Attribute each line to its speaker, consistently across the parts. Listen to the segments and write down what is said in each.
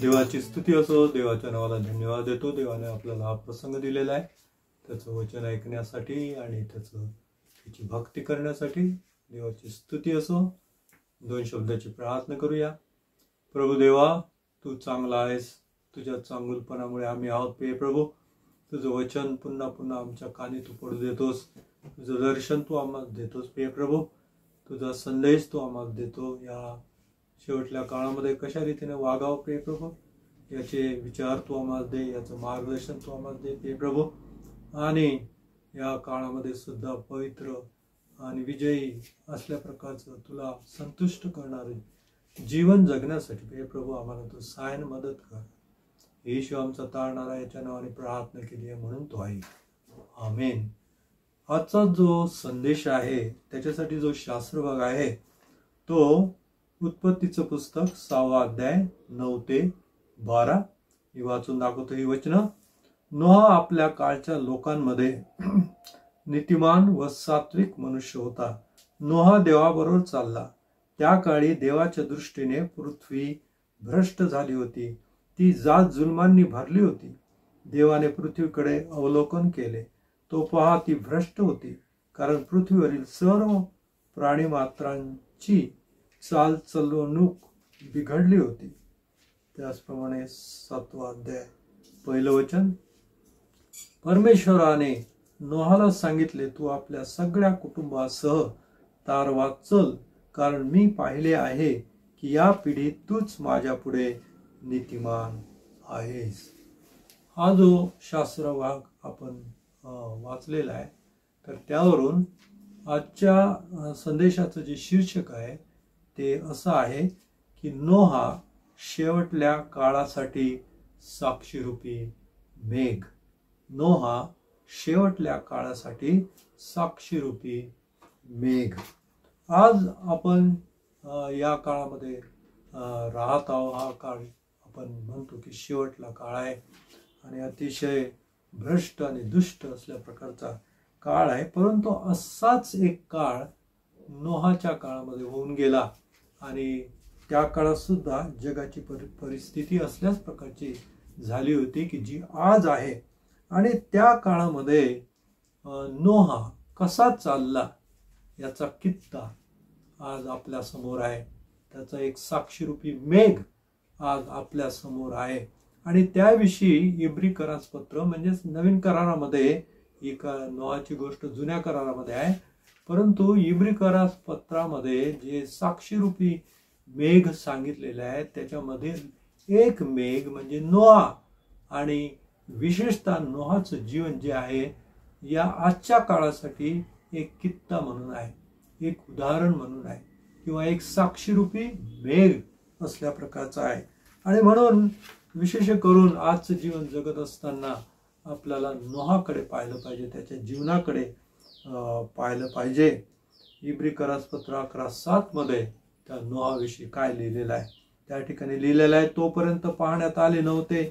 Speaker 1: देवाची स्तुती असो, देवाच्या नावाला धन्यवाद देतो. देवाने आपल्याला हा प्रसंग दिलेला आहे त्याचं वचन ऐकण्यासाठी आणि त्याची भक्ती करण्यासाठी. देवाची स्तुती असो. दोन शब्दाची प्रार्थना करूया. प्रभू देवा, तू चांगला आहेस. तुझ्या चांगुलपणामुळे आम्ही आहोत प्रिय प्रभू. तुझं वचन पुन्हा पुन्हा आमच्या कानी तू पडू देतोस. तुझं दर्शन तू आम्हाला देतोस प्रिय प्रभू. तुझा संदेश तू आम्हाला देतो. या शेवटल्या काळामध्ये कशा रीतीने वागावं प्रिय प्रभू याचे विचार तू आम्हाला दे. याचं मार्गदर्शन तू आम्हाला दे प्रिय प्रभू. आणि या काळामध्ये सुद्धा पवित्र आणि विजयी असल्या प्रकारचं तुला संतुष्ट करणारे जीवन जगण्यासाठी प्रिय प्रभू आम्हाला तू सहाय्य मदत कर. येशू आमचा तारणारा याच्या नावाने प्रार्थना केली आहे म्हणून तो आहे. आमेन. आजचा जो संदेश आहे त्याच्यासाठी जो शास्त्र भाग आहे तो उत्पत्तीचं पुस्तक 6वा अध्याय 9 ते 12 ही वाचून दाखवतो. ही वचनं. नोहा आपल्या काळच्या लोकांमध्ये नीतिमान व सात्विक मनुष्य होता. नोहा देवाबरोबर चालला. त्या काळी देवाच्या दृष्टीने पृथ्वी भ्रष्ट झाली होती. ती जात जुलमांनी भरली होती. देवाने पृथ्वीकडे अवलोकन केले. तो पहा ती भ्रष्ट होती, कारण पृथ्वीवरील सर्व प्राणीमात्रांची चालचलवणूक बिघडली होती. त्याचप्रमाणे 7वा अध्याय 1 वचन. परमेश्वराने नोहाला सांगितले, तू आपल्या सगळ्या कुटुंबासह तारवात चल, कारण मी पाहिले आहे की या पिढीत तूच माझ्या पुढे नीतिमान आहेस. हा जो शास्त्र भाग आपण वाचलेला आहे तर त्यावरून आजच्या संदेशाचं जे शीर्षक आहे ते असं आहे की नोहा शेवटल्या काळासाठी साक्षीरूपी मेघ. नोहा शेवटल्या काळासाठी साक्षीरूपी मेघ. आज आपण या काळामध्ये राहत आहोत. हा काळ आपण म्हणतो की शेवटला काळ आहे आणि अतिशय भ्रष्ट आणि दुष्ट असल्या प्रकारचा काळ आहे. परंतु असाच एक काळ नोहाच्या काळामध्ये होऊन गेला आणि त्या काळात सुद्धा जगाची परिस्थिती असल्याच प्रकारची झाली होती की जी आज आहे. आणि त्या काळामध्ये नोहा कसा चालला याचा किस्सा आज आपल्या समोर आहे. त्याचा एक साक्षीरूपी मेघ आज आपल्या समोर आहे आणि त्याविषयी इब्री करारपत्र म्हणजेच नवीन करारामध्ये ही नोहाची गोष्ट जुन्या करारामध्ये आहे, परंतु इब्री करारपत्रामध्ये जे साक्षीरूपी मेघ सांगितलेले आहे त्याच्यामध्ये एक मेघ म्हणजे नोहा आणि विशेषतः नोहाचं जीवन जे आहे या आजच्या काळासाठी एक किस्सा म्हणून आहे, एक उदाहरण म्हणून आहे किंवा एक साक्षीरूपी मेघ असल्या प्रकारचा आहे. आणि म्हणून विशेष करून आजचं जीवन जगत असताना आपल्याला नोहाकडे पाहिलं पाहिजे, त्याच्या जीवनाकडे पाहिलं पाहिजे. इब्री करारपत्र 11:7 मध्ये त्या नोहाविषयी काय लिहिलेलं आहे त्या ठिकाणी लिहिलेलं आहे, तोपर्यंत पाहण्यात आले नव्हते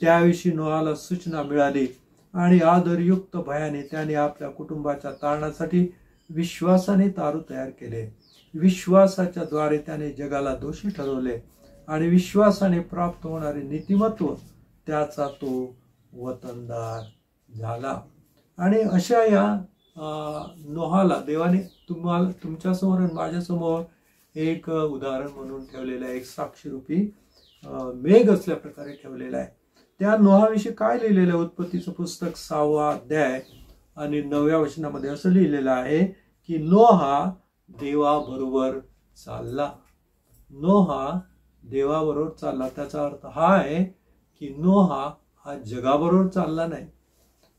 Speaker 1: त्याविषयी नोहाला सूचना मिळाली आणि आदरयुक्त भयाने त्याने आपल्या कुटुंबाच्या तारणासाठी विश्वासाने तारू तयार केले. विश्वासाच्या द्वारे त्याने जगाला दोषी ठरवले आणि विश्वासाने प्राप्त होणारे नीतिमत्व त्याचा तो वतनदार झाला. आणि अशा या नोहाला देवाने तुमच्यासमोर आणि माझ्यासमोर एक उदाहरण म्हणून ठेवलेलं आहे, एक साक्षीरूपी मेघ असल्या प्रकारे ठेवलेला आहे. त्या नोहाविषयी काय लिहिलेलं आहे? उत्पत्तीचं पुस्तक 6वा अध्याय आणि 9व्या वचनामध्ये असं लिहिलेलं आहे की नोहा देवाबरोबर चालला. नोहा देवाबरोबर चालला. त्याचा अर्थ हा आहे की नोहा हा जगाबरोबर चालला नाही.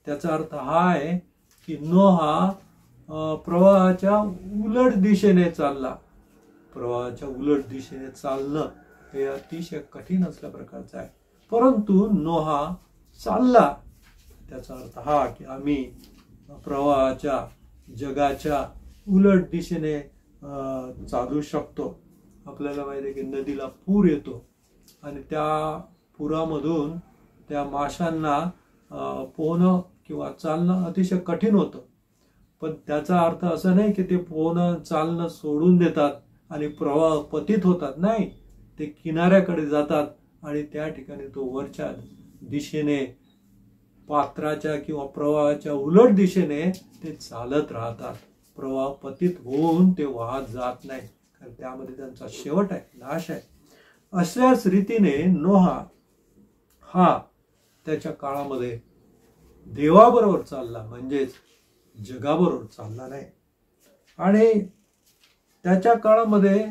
Speaker 1: त्याचा अर्थ हा आहे की नोहा प्रवाहाच्या उलट दिशेने चालला. प्रवाहाच्या उलट दिशेने चालणं हे अतिशय कठीण असल्या प्रकारचं आहे, परंतु नोहा चालला. त्याचा अर्थ हा की आम्ही प्रवाहाच्या जगाच्या उलट दिशेने चालू शकतो. आपल्याला माहिती आहे की नदीला पूर येतो आणि त्या पुरामधून त्या माशांना पोहणं किंवा चालणं अतिशय कठीण होतं. पण त्याचा अर्थ असा नाही की ते पोहणं चालणं सोडून देतात आणि प्रवाह पतित होतात. नाही, ते किनाऱ्याकडे जातात आणि त्या ठिकाणी तो वरच्या दिशेने पात्राच्या किंवा प्रवाहाच्या उलट दिशेने ते चालत राहतात. प्रवाह पतित होऊन ते वाहत जात नाही, कारण त्यामध्ये त्यांचा शेवट आहे, नाश आहे. अशाच रीतीने नोहा हा त्याच्या काळामध्ये देवाबरोबर चालला, म्हणजेच जगाबरोबर चालला नाही. आणि त्याच्या काळामध्ये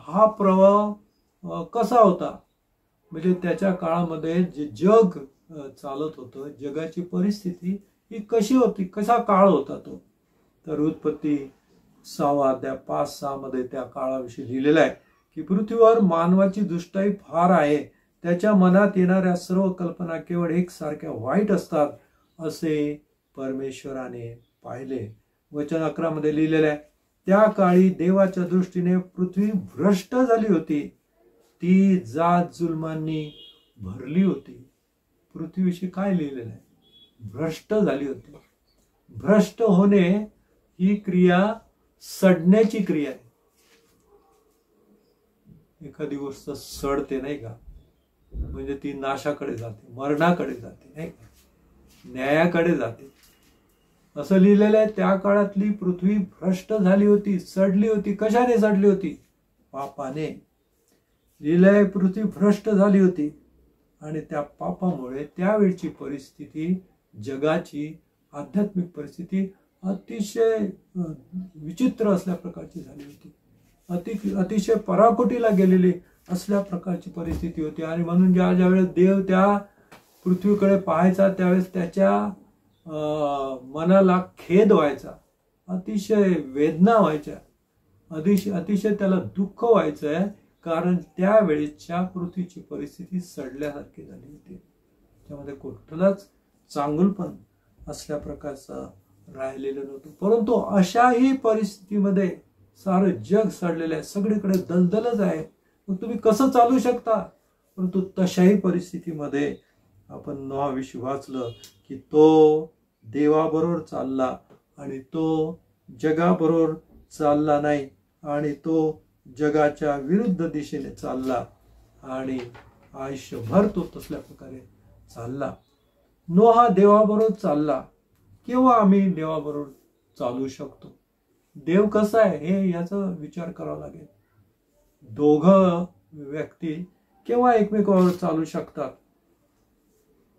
Speaker 1: हा प्रवाह कसा होता, म्हणजे त्याच्या काळामध्ये जे जग चालत होतं, जगाची परिस्थिती ही कशी होती, कसा काळ होता तो. तर उत्पत्ती 6वा अध्याय 5-6 मध्ये त्या काळाविषयी लिहिलेलं आहे की पृथ्वीवर मानवाची दुष्टाई फार आहे, त्याच्या मनात येणाऱ्या सर्व कल्पना केवळ एकसारख्या वाईट असतात असे परमेश्वराने पाहिले. वचन 11 मध्ये लिहिलेलं आहे, त्या काळी देवाच्या दृष्टीने पृथ्वी भ्रष्ट झाली होती, ती जात जुलमांनी भरली होती. पृथ्वीविषयी काय लिहिलेलं आहे? भ्रष्ट झाली होती. भ्रष्ट होणे ही क्रिया सडण्याची क्रिया आहे. एखादी गोष्ट सडते नाही का, म्हणजे ती नाशाकडे जाते, मरणाकडे जाते, नाही का, न्यायाकडे जाते. असं लिहिलेलं आहे, त्या काळातली पृथ्वी भ्रष्ट झाली होती, सडली होती. कशाने सडली होती? पापाने. लिहिलंय पृथ्वी भ्रष्ट झाली होती आणि त्या पापामुळे त्यावेळची परिस्थिती, जगाची आध्यात्मिक परिस्थिती अतिशय विचित्र असल्या प्रकारची झाली होती. अतिशय पराकोटीला गेलेली असल्या प्रकारची परिस्थिती होती. आणि म्हणून ज्या वेळेस देव त्या पृथ्वीकडे पाहायचा त्यावेळेस त्याच्या मनाला खेद व्हायचा, अतिशय वेदना व्हायच्या, अतिशय त्याला दुःख व्हायचं, कारण त्यावेळेच्या पृथ्वीची परिस्थिती सडल्यासारखी झाली होती. त्यामध्ये कुठलाच चांगुलपण असल्या प्रकारचं राहिलेलं नव्हतं. परंतु अशाही परिस्थितीमध्ये सारं जग सडलेलं आहे, सगळीकडे दलदलच आहे. मग तुम्ही कसं चालू शकता? परंतु तशाही परिस्थितीमध्ये आपण नोहाविषयी वाचलं की तो देवाबरोबर चालला आणि तो जगाबरोबर चालला नाही आणि तो जगाच्या विरुद्ध दिशेने चालला आणि आयुष्यभर तो तसल्या प्रकारे चालला. नोहा देवाबरोबर चालला. केव्हा आम्ही देवाबरोबर चालू शकतो? देव कसा आहे हे याचा विचार करावा लागेल. दोघं व्यक्ती केव्हा एकमेकावर चालू शकतात?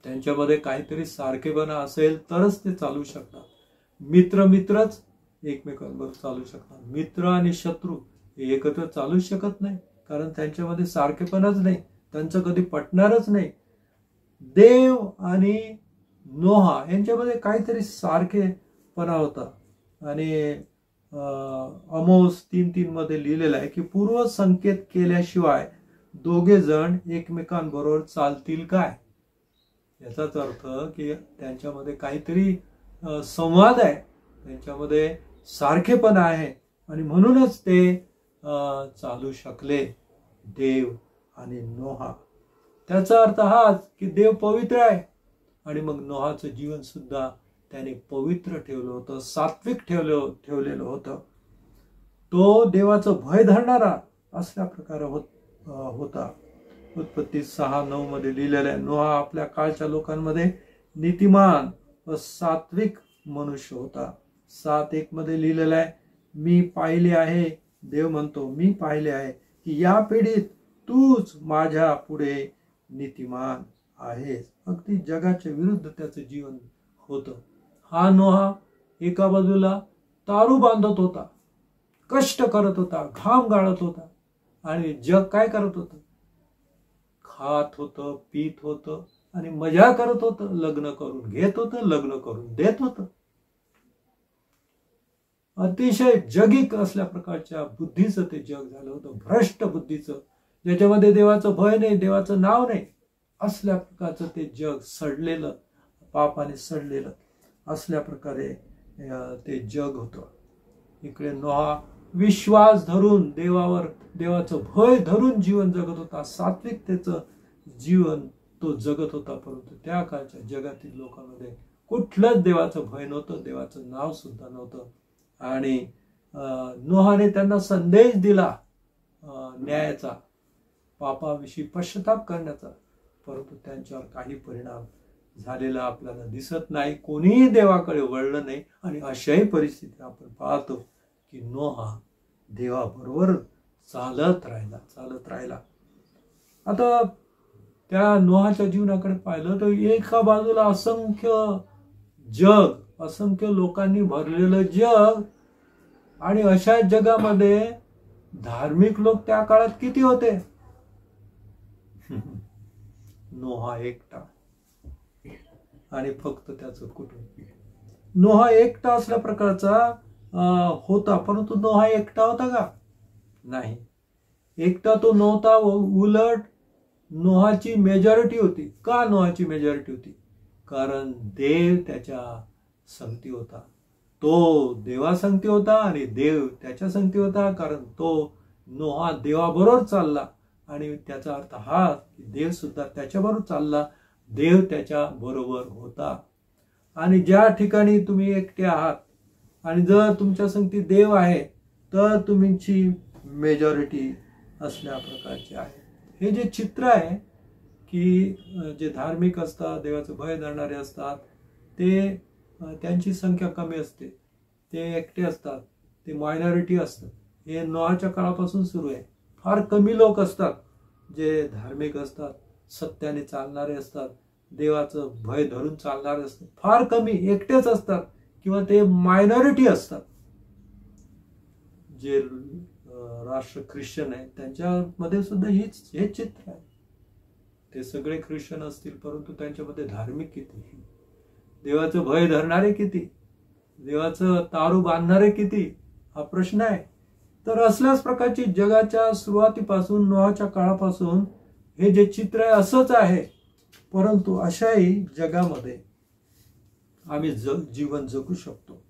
Speaker 1: त्यांच्यामध्ये काहीतरी सारखेपणा असेल तरच ते चालू शकतात. मित्रच एकमेकांबरोबर चालू शकतात. मित्र आणि शत्रू हे एकत्र चालू शकत नाही, कारण त्यांच्यामध्ये सारखेपणाच नाही, त्यांचं कधी पटणारच नाही. देव आणि नोहा यांच्यामध्ये काहीतरी सारखेपणा होता. आणि आमोस 3:3 मध्ये लिहिलेलं आहे की पूर्व संकेत केल्याशिवाय दोघे जण एकमेकांबरोबर चालतील काय? याचाच अर्थ की त्यांच्यामध्ये काहीतरी संवाद आहे, त्यांच्यामध्ये सारखेपणा आहे आणि म्हणूनच ते चालू शकले, देव आणि नोहा. त्याचा अर्थ हाच की देव पवित्र आहे आणि मग नोहाचं जीवन सुद्धा त्याने पवित्र ठेवलं होतं, सात्विक ठेवलेलं होतं. तो देवाचं भय धरणारा असल्या प्रकारे होता. उत्पत्ती 6:9 मध्ये लिहिलेलं आहे, नोहा आपल्या काळच्या लोकांमध्ये नीतिमान व सात्विक मनुष्य होता. 7:1 मध्ये लिहिलेलं आहे, मी पाहिले आहे, देव म्हणतो मी पाहिले आहे की या पिढीत तूच माझ्या पुढे नीतिमान आहेस. अगदी जगाच्या विरुद्ध त्याचं जीवन होतं. हा नोहा एका बाजूला तारू बांधत होता, कष्ट करत होता, घाम गाळत होता आणि जग काय करत होतं? खात होतं, पीत होतं आणि मजा करत होतं, लग्न करून घेत होतं, लग्न करून देत होतं. अतिशय जगिक असल्या प्रकारच्या बुद्धीचं ते जग झालं होतं, भ्रष्ट बुद्धीचं, ज्याच्यामध्ये देवाचं भय नाही, देवाचं नाव नाही, असल्या प्रकारचं ते जग सडलेलं, पापाने सडलेलं असल्या प्रकारे ते जग होतं. इकडे नोहा विश्वास धरून देवाचं भय धरून जीवन जगत होता, सात्विकतेचं जीवन तो जगत होता. परंतु त्या काळच्या जगातील लोकांमध्ये कुठलंच देवाचं भय नव्हतं, देवाचं नाव सुद्धा नव्हतं. आणि नोहाने त्यांना संदेश दिला न्यायाचा, पापाविषयी पश्चाताप करण्याचा, परंतु त्यांच्यावर काही परिणाम झालेला आपल्याला दिसत नाही. कोणीही देवाकडे वळलं नाही. आणि अशाही परिस्थिती आपण पाहतो की नोहा देवाबरोबर चालत राहिला. आता त्या नोहाच्या जीवनाकडे पाहिलं तर एका बाजूला असंख्य लोकांनी भरलेलं जग, आणि अशा जगामध्ये धार्मिक लोक त्या काळात किती होते? नोहा एकटा आणि फक्त त्याचं कुटुंब. नोहा एकटा असल्या प्रकारचा होता, परंतु नोहा एकटा होता का? नाही, एकटा तो नव्हता. उलट नोहाची मेजॉरिटी होती. का नोहाची मेजॉरिटी होती? कारण देव त्याच्या संगती होता. तो देवा संगती होता आणि देव त्याच्या संगती होता, कारण तो नोहा देवाबरोबर चालला. आणि त्याचा अर्थ हा की देव सुद्धा त्याच्याबरोबर चालला, देव त्याच्या बरोबर होता. आणि ज्या ठिकाणी तुम्ही एकटे आहात आणि जर तुमच्या संगती देव आहे तर तुमची मेजॉरिटी असल्या प्रकारची आहे. हे जे चित्र आहे की जे धार्मिक असतात, देवाचं भय धरणारे असतात, ते त्यांची संख्या कमी असते, ते एकटे असतात, ते मायनॉरिटी असतात. हे नोहाच्या काळापासून सुरू आहे. फार कमी लोक असतात जे धार्मिक असतात, सत्याने चालणारे असतात, देवाचं भय धरून चालणारे असतात. फार कमी एकटेच असतात किंवा ते मायनॉरिटी असतात. जे राष्ट्र ख्रिश्चन आहे त्यांच्यामध्ये सुद्धा हेच चित्र आहे. ते सगळे ख्रिश्चन असतील, परंतु त्यांच्यामध्ये धार्मिक किती, देवाचं भय धरणारे किती, देवाचं तारू बांधणारे किती, हा प्रश्न आहे. तर असल्याच प्रकारची जगाच्या सुरुवातीपासून, नोहाच्या काळापासून हे जे चित्र आहे असंच आहे. परंतु अशाही जगामध्ये आम्ही जीवन जगू शकतो.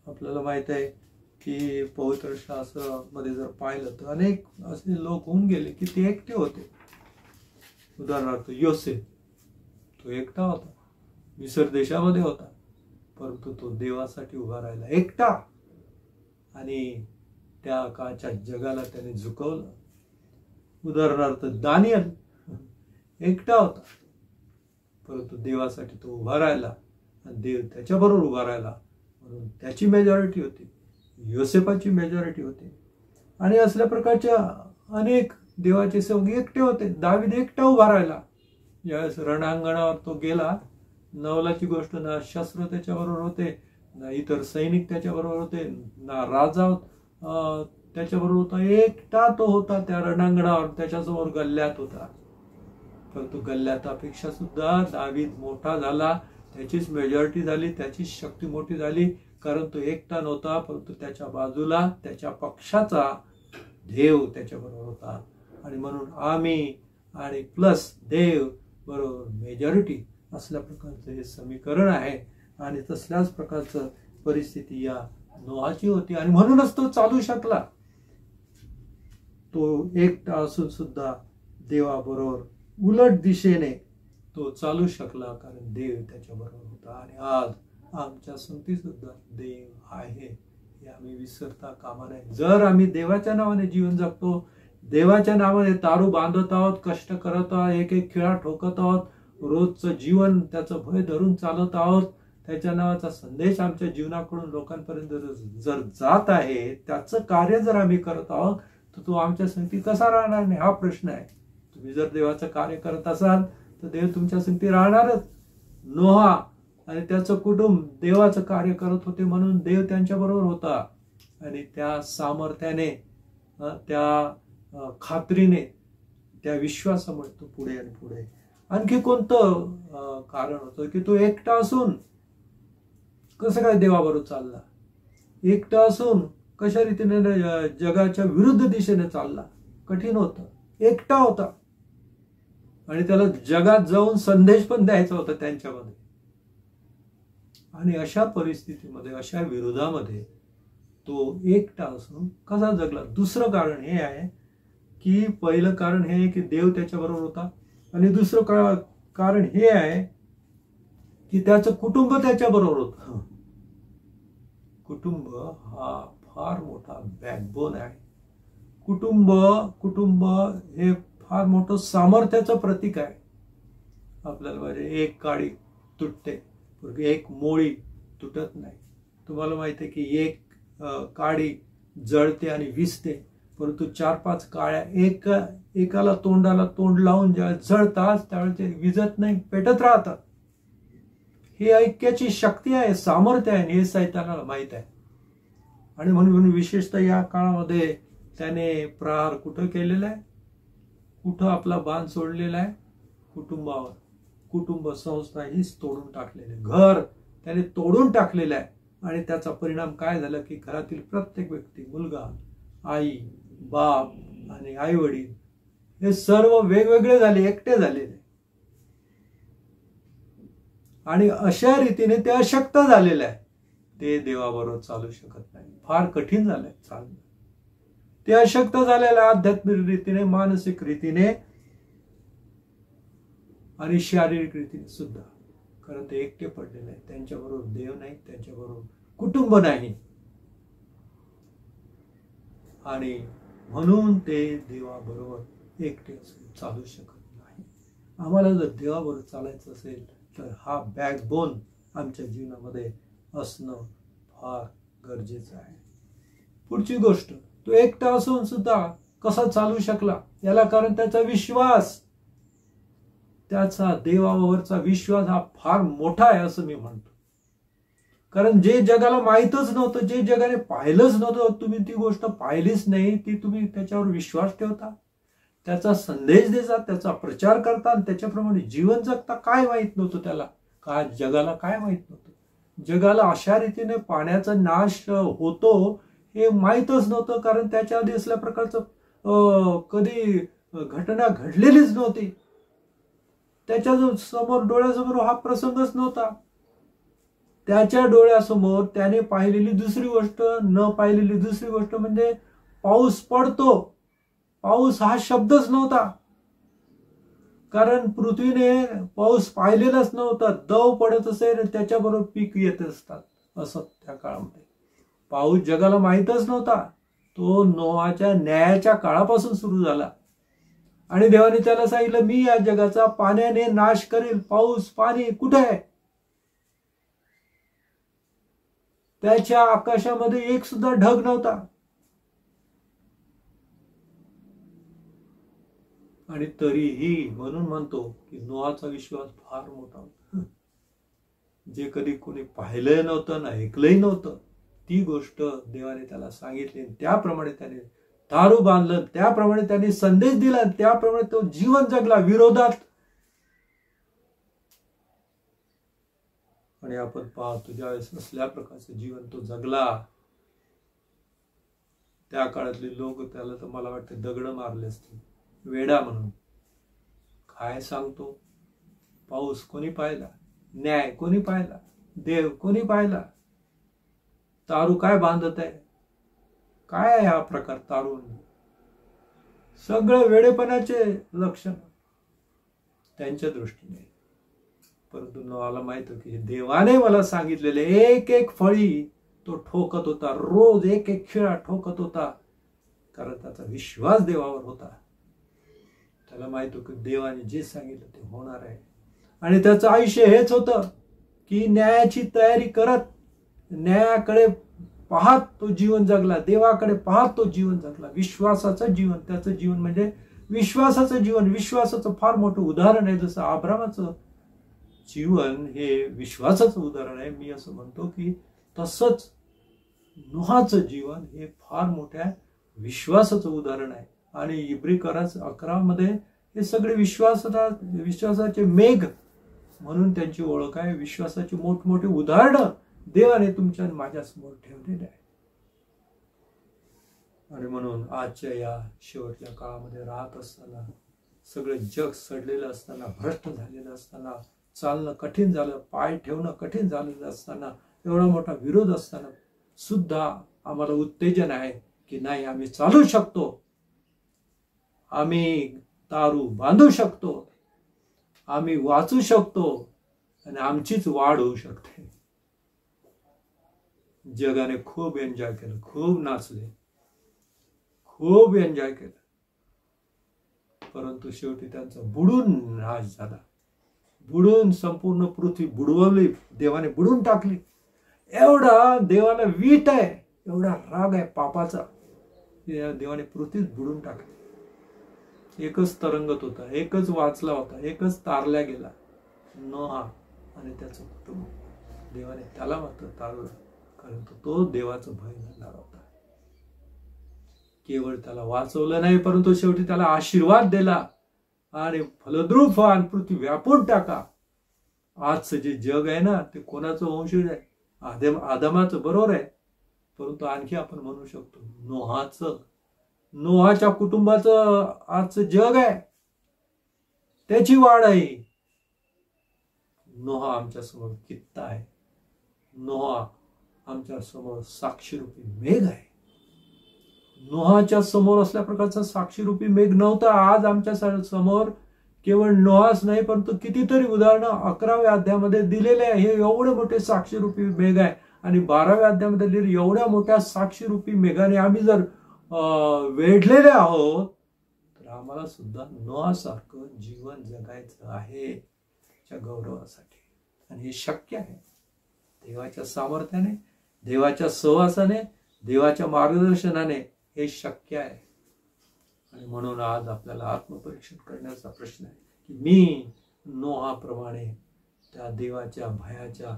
Speaker 1: आपल्याला माहित आहे की पवित्र शास्त्रामध्ये जर पाहिलं तर अनेक असे लोक होऊन गेले की ते एकटे होते. उदाहरणार्थ योसेफ, तो एकटा होता, मिसर देशामध्ये होता, परंतु तो देवासाठी उभा राहिला एकटा, आणि त्या काळच्या जगाला त्याने झुकवलं. उदाहरणार्थ दानियल एकटा होता, परंतु देवासाठी तो उभा राहिला आणि देव त्याच्याबरोबर उभा राहिला, म्हणून त्याची मेजॉरिटी होती, योसेफाची मेजॉरिटी होती. आणि असल्या प्रकारच्या अनेक देवाचे सेवक एकटे होते. दावीद एकटा उभा राहिला. ज्यावेळेस रणांगणावर तो गेला, नवलाची गोष्ट, ना शस्त्र त्याच्याबरोबर होते, ना इतर सैनिक त्याच्याबरोबर होते, ना राजा त्याच्याबरोबर होता, एकटा तो होता त्या रणांगणावर. त्याच्यासमोर गल्ल्यात होता, परंतु गल्ल्यातापेक्षा सुद्धा दावीद मोठा झाला, त्याचीच मेजॉरिटी झाली, त्याचीच शक्ती मोठी झाली, कारण तो एकटा नव्हता, परंतु त्याच्या बाजूला त्याच्या पक्षाचा देव त्याच्याबरोबर होता. आणि म्हणून आम्ही आणि प्लस देव बरोबर मेजॉरिटी असल्या प्रकारचं हे समीकरण आहे. आणि तसल्याच प्रकारचं परिस्थिती या नोहाची होती, आणि म्हणूनच तो चालू शकला. तो एकटा असून सुद्धा देवाबरोबर उलट दिशेने तो चालू शकला, कारण देव त्याच्याबरोबर होता. आणि आज आमच्या संगती सुद्धा देव आहे हे आम्ही विसरता कामा नये. जर आम्ही देवाच्या नावाने जीवन जगतो, देवाच्या नावाने तारू बांधत आहोत, कष्ट करत आहोत, एक एक खिळा ठोकत आहोत, रोजचं जीवन त्याचं भय धरून चालत आहोत, त्याच्या नावाचा संदेश आमच्या जीवनाकडून लोकांपर्यंत जर जात आहे, त्याचं कार्य जर आम्ही करत आहोत, तर तो आमच्या संगती कसा राहणार नाही हा प्रश्न आहे. तुम्ही जर देवाचं कार्य करत असाल तर देव तुमच्या संगती राहणारच. नोहा आणि त्याचं कुटुंब देवाचं कार्य करत होते, म्हणून देव त्यांच्या बरोबर होता. आणि त्या सामर्थ्याने, त्या खात्रीने, त्या विश्वासामुळे तो पुढे आणि पुढे. आणखी कोणतं कारण होतं की तो एकटा असून कसं काय देवाबरोबर चालला, एकटा असून कशा रीतीने जगाच्या विरुद्ध दिशेने चालला. कठीण होतं, एकटा होता, आणि त्याला जगात जाऊन संदेश पण द्यायचा होता त्यांच्यामध्ये. आणि अशा परिस्थितीमध्ये, अशा विरोधामध्ये तो एकटा असून कसा जगला. दुसरं कारण हे आहे की पहिलं कारण हे आहे की देव त्याच्याबरोबर होता, आणि दुसरं कारण हे आहे की त्याचं कुटुंब त्याच्याबरोबर होतं. कुटुंब हा फार मोठा बॅकबोन आहे. कुटुंब हे फार मोठं सामर्थ्याचं प्रतीक आहे. आपल्याला म्हणजे एक काडी तुटते, एक मोळी तुटत नाही. तुम्हाला माहिती आहे की एक काडी जळते आणि विजते, परंतु 4-5 काळ्या एकाला तोंडाला तोंड लावून ज्या जळतात त्यावेळेस ते विजत नाही, पेटत राहतात. ही ऐक्याची शक्ती आहे, सामर्थ्य आहे, हे सैतानाला माहित आहे. आणि म्हणून विशेषतः या काळामध्ये त्याने प्रहार कुठं केलेला आहे, कुठं आपला बाण सोडलेला आहे, कुटुंबावर. कुटुंब संस्था हीच तोडून टाकलेली आहे, घर त्याने तोडून टाकलेलं आहे. आणि त्याचा परिणाम काय झाला की घरातील प्रत्येक व्यक्ती, मुलगा, आई, बाप आणि आई वडील हे सर्व वेगवेगळे झाले, एकटे झालेले. आणि अशा रीतीने ते अशक्त झालेले आहे. ते देवाबरोबर चालू शकत नाही, फार कठीण झालंय चालणं. ते अशक्त झालेलं आध्यात्मिक रीतीने, मानसिक रीतीने आणि शारीरिक रीतीने सुद्धा, कारण ते एकटे पडलेले आहेत. त्यांच्याबरोबर देव नाही, त्यांच्याबरोबर कुटुंब नाही, आणि म्हणून ते देवाबरोबर एकटे असून चालू शकत नाही. आम्हाला जर देवाबरोबर चालायचं असेल तर हा बॅकबोन आमच्या जीवनामध्ये असणं फार गरजेचं आहे. पुढची गोष्ट, तो एकटा असून सुद्धा कसा चालू शकला, याला कारण त्याचा विश्वास, त्याचा देवावरचा विश्वास हा फार मोठा आहे असं मी म्हणतो. कारण जे जगाला माहीतच नव्हतं, जे जगाने पाहिलंच नव्हतं, तुम्ही ती गोष्ट पाहिलीच नाही, ती तुम्ही त्याच्यावर विश्वास ठेवता, त्याचा संदेश देता, त्याचा प्रचार करता, आणि त्याच्याप्रमाणे जीवन जगता. काय माहित नव्हतं त्याला, काय जगाला काय माहित नव्हतं. जगाला अशा रीतीने पाण्याचा नाश होतो हे माहीतच नव्हतं, कारण त्याच्या आधी असल्या प्रकारचं कधी घटना घडलेलीच नव्हती. त्याच्या समोर, डोळ्यासमोर हा प्रसंगच नव्हता. त्याच्या डोळ्यासमोर त्याने पाहिलेली दुसरी गोष्ट, न पाहिलेली दुसरी गोष्ट म्हणजे पाऊस पडतो. पाऊस हा शब्दच नव्हता, कारण पृथ्वीने पाऊस पाहिलेलाच नव्हता. दव पडत असेल त्याच्याबरोबर पीक येत असतात असं त्या काळामध्ये. पाऊस जगाला माहीतच नव्हता. तो नोआच्या न्यायाच्या काळापासून सुरू झाला. आणि देवाने त्याला सांगितलं, मी या जगाचा पाण्याने नाश करेल. पाऊस पाणी कुठे आहे? त्याच्या आकाशामध्ये एक सुद्धा ढग नव्हता. आणि तरीही म्हणून म्हणतो की नोआचा विश्वास फार मोठा होता. जे कधी कोणी पाहिलंय नव्हतं ना ऐकलंही नव्हतं, ती गोष्ट देवाने त्याला सांगितली. त्याप्रमाणे त्याने दारू बांधलं, त्याप्रमाणे त्याने संदेश दिला, त्याप्रमाणे तो जीवन जगला विरोधात. आणि आपण पाहतो ज्यावेळेस असल्या प्रकारचं जीवन तो जगला, त्या काळातले लोक त्याला तर मला वाटतं दगड मारले असतील, वेडा म्हणून. काय सांगतो? पाऊस कोणी पाहिला? न्याय कोणी पाहिला? देव कोणी पाहिला? तारू काय बांधत आहे? काय आहे हा प्रकार? तारून सगळं वेडेपणाचे लक्षण त्यांच्या दृष्टीने. परंतु नोआला माहित होतं की देवाने मला सांगितलेले एक एक फळी तो ठोकत होता, रोज एक एक खिळा ठोकत होता, कारण त्याचा विश्वास देवावर होता. त्याला माहित होतं की देवाने जे सांगितलं ते होणार आहे. आणि त्याचं आयुष्य हेच होतं की न्यायाची तयारी करत, न्यायाकडे पाहत तो जीवन जगला, देवाकडे पाहत तो जीवन जगला. विश्वासाचं जीवन, त्याचं जीवन म्हणजे विश्वासाचं जीवन. विश्वासाचं फार मोठं उदाहरण आहे. जसं अब्रामाचं जीवन हे विश्वासाचं उदाहरण आहे, मी असं म्हणतो की तसंच नोहाचं जीवन हे फार मोठ्या विश्वासाचं उदाहरण आहे. आणि इब्री 11 मध्ये हे सगळे विश्वासाचे मेघ म्हणून त्यांची ओळख आहे. विश्वासाची मोठमोठी उदाहरणं देवाने तुमच्या आणि माझ्या समोर ठेवलेले आहे. आणि म्हणून आजच्या या शेवटच्या काळामध्ये राहत असताना, सगळं जग सडलेलं असताना, भ्रष्ट झालेलं असताना, चालणं कठीण झालं, पाय ठेवणं कठीण झालेलं असताना, एवढा मोठा विरोध असताना सुद्धा आम्हाला उत्तेजन आहे की नाही, आम्ही चालू शकतो, आम्ही तारू बांधू शकतो, आम्ही वाचू शकतो आणि आमचीच वाढ होऊ शकते. जगाने खूप एन्जॉय केलं, खूप नाचले, खूप एन्जॉय केलं, परंतु शेवटी त्यांचा बुडून नाश झाला. बुडून संपूर्ण पृथ्वी बुडवली, देवाने बुडून टाकली. एवढा देवाला वीट आहे, एवढा राग आहे पापाचा, देवाने पृथ्वीच बुडून टाकली. एकच तरंगत होता, एकच वाचला होता, एकच तारल्या गेला, नोहा आणि त्याचं कुटुंब. देवाने त्याला मात्र तारलं, कारण तो देवाचं भय घालणार होता. केवळ त्याला वाचवलं नाही, परंतु शेवटी त्याला आशीर्वाद दिला आणि फलद्रूप व्हा आणि पृथ्वी व्यापून टाका. आजचं जे जग आहे ना, ते कोणाचं वंशज आहे? आदमाचं, बरोबर आहे, परंतु आणखी आपण म्हणू शकतो नोहाचं, नोहाच्या कुटुंबाचं आजचं जग आहे, त्याची वाढ आहे. नोहा आमच्या समोर कित्ता आहे, नोहा आमच्या समोर साक्षीरूपी मेघ आहे. नोहाच्या समोर असल्या प्रकारचा साक्षीरूपी मेघ नव्हता. आज आमच्या समोर केवळ नोहाच नाही, परंतु कितीतरी उदाहरणं 11व्या अध्यायामध्ये दिलेले आहे. हे एवढे मोठे साक्षीरूपी मेघ आहे. आणि 12व्या अध्यायामध्ये दिलेले एवढ्या मोठ्या साक्षीरूपी मेघाने आम्ही जर वेढलेले आहोत, तर आम्हाला सुद्धा नोहासारखं जीवन जगायचं आहे त्या गौरवासाठी. आणि हे शक्य आहे देवाच्या सामर्थ्याने, देवाच्या सहवासाने, देवाच्या मार्गदर्शनाने हे शक्य आहे. आणि म्हणून आज आपल्याला आत्मपरीक्षण करण्याचा प्रश्न आहे की मी नोहाप्रमाणे त्या देवाच्या भयाच्या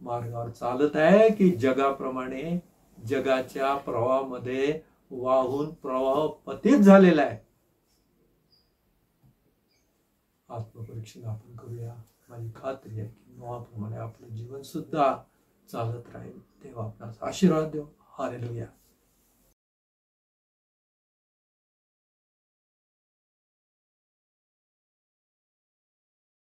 Speaker 1: मार्गावर चालत आहे की जगाप्रमाणे जगाच्या प्रवाहामध्ये वाहून प्रवाह पतित झालेला आहे. आत्मपरीक्षण आपण करूया. माझी खात्री आहे की नोहाप्रमाणे आपलं जीवन सुद्धा चालत राहील. देव आपणास आशीर्वाद देव. हालेलुया.